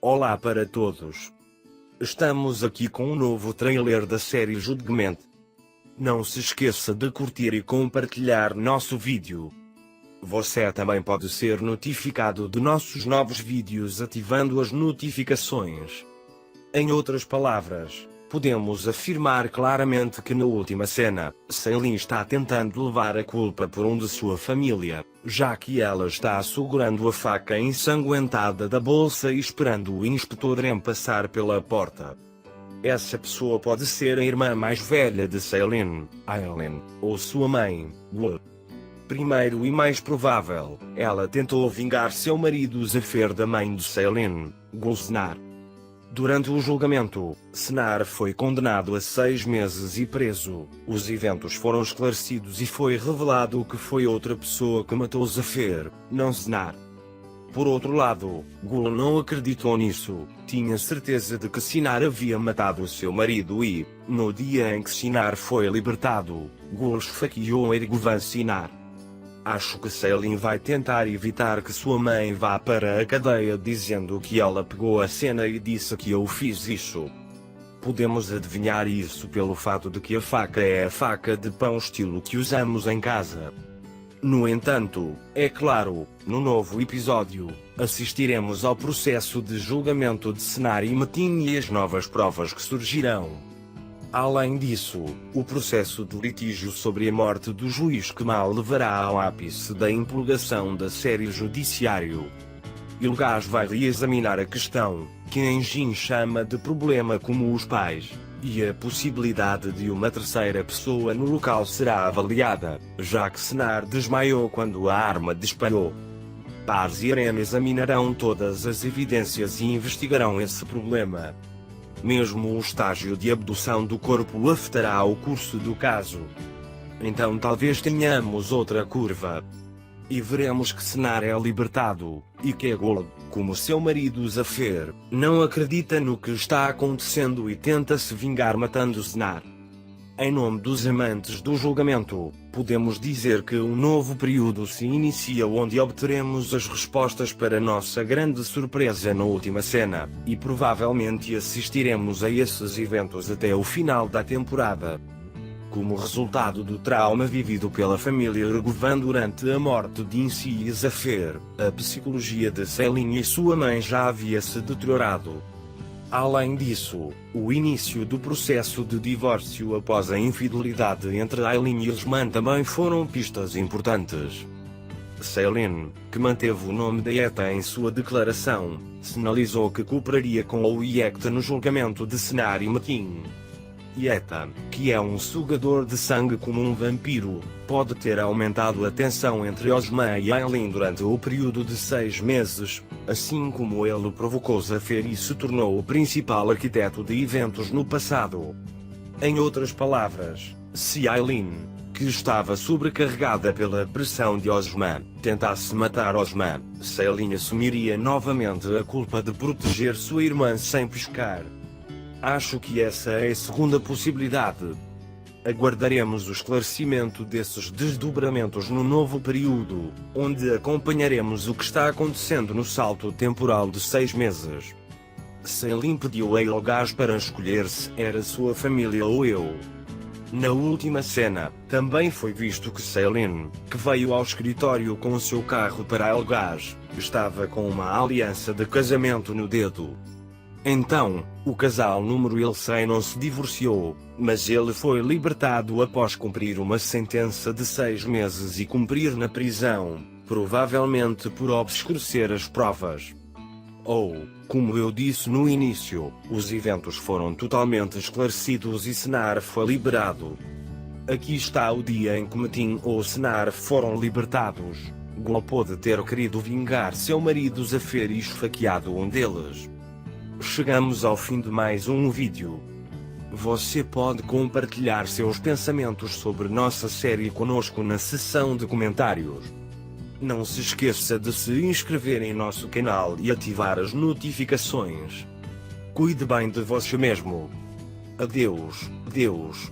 Olá para todos. Estamos aqui com um novo trailer da série Judgment. Não se esqueça de curtir e compartilhar nosso vídeo. Você também pode ser notificado de nossos novos vídeos ativando as notificações. Em outras palavras, podemos afirmar claramente que na última cena, Shailene está tentando levar a culpa por um de sua família, já que ela está segurando a faca ensanguentada da bolsa e esperando o inspetor em passar pela porta. Essa pessoa pode ser a irmã mais velha de Shailene, Aileen, ou sua mãe, Gul. Primeiro e mais provável, ela tentou vingar seu marido Zafir da mãe de Shailene, Gul Sennar. Durante o julgamento, Sennar foi condenado a 6 meses e preso. Os eventos foram esclarecidos e foi revelado que foi outra pessoa que matou Zafir, não Sennar. Por outro lado, Gul não acreditou nisso, tinha certeza de que Sennar havia matado seu marido e, no dia em que Sennar foi libertado, Gul esfaqueou Erguvan Sennar. Acho que Shailene vai tentar evitar que sua mãe vá para a cadeia dizendo que ela pegou a cena e disse que eu fiz isso. Podemos adivinhar isso pelo fato de que a faca é a faca de pão estilo que usamos em casa. No entanto, é claro, no novo episódio, assistiremos ao processo de julgamento de Sennar e Metin e as novas provas que surgirão. Além disso, o processo de litígio sobre a morte do juiz Kemal levará ao ápice da empolgação da série Judiciário. Elgaz vai reexaminar a questão, que Engin chama de problema como os pais, e a possibilidade de uma terceira pessoa no local será avaliada, já que Sennar desmaiou quando a arma disparou. Paz e Irene examinarão todas as evidências e investigarão esse problema. Mesmo o estágio de abdução do corpo afetará o curso do caso. Então talvez tenhamos outra curva. E veremos que Sennar é libertado, e que Gul, como seu marido Zafir, não acredita no que está acontecendo e tenta se vingar matando Sennar. Em nome dos amantes do julgamento, podemos dizer que um novo período se inicia onde obteremos as respostas para nossa grande surpresa na última cena, e provavelmente assistiremos a esses eventos até o final da temporada. Como resultado do trauma vivido pela família Erguvan durante a morte de Insi e Zafir, a psicologia de Shailene e sua mãe já havia se deteriorado. Além disso, o início do processo de divórcio após a infidelidade entre Aileen e Elsman também foram pistas importantes. Shailene, que manteve o nome da ETA em sua declaração, sinalizou que cooperaria com o IECTA no julgamento de Sennar e Metin. ETA, que é um sugador de sangue como um vampiro, pode ter aumentado a tensão entre Osman e Aileen durante o período de 6 meses, assim como ele provocou Zafir e se tornou o principal arquiteto de eventos no passado. Em outras palavras, se Aileen, que estava sobrecarregada pela pressão de Osman, tentasse matar Osman, Shailene assumiria novamente a culpa de proteger sua irmã sem pescar. Acho que essa é a segunda possibilidade. Aguardaremos o esclarecimento desses desdobramentos no novo período, onde acompanharemos o que está acontecendo no salto temporal de 6 meses. Shailene pediu a Elgaz para escolher se era sua família ou eu. Na última cena, também foi visto que Shailene, que veio ao escritório com seu carro para Elgaz, estava com uma aliança de casamento no dedo. Então, o casal número Ilsei não se divorciou, mas ele foi libertado após cumprir uma sentença de 6 meses e cumprir na prisão, provavelmente por obscurecer as provas. Como eu disse no início, os eventos foram totalmente esclarecidos e Sennar foi liberado. Aqui está o dia em que Metin ou Sennar foram libertados. Gul pode ter querido vingar seu marido Zafir e esfaqueado um deles. Chegamos ao fim de mais um vídeo. Você pode compartilhar seus pensamentos sobre nossa série conosco na seção de comentários. Não se esqueça de se inscrever em nosso canal e ativar as notificações. Cuide bem de você mesmo. Adeus, Deus.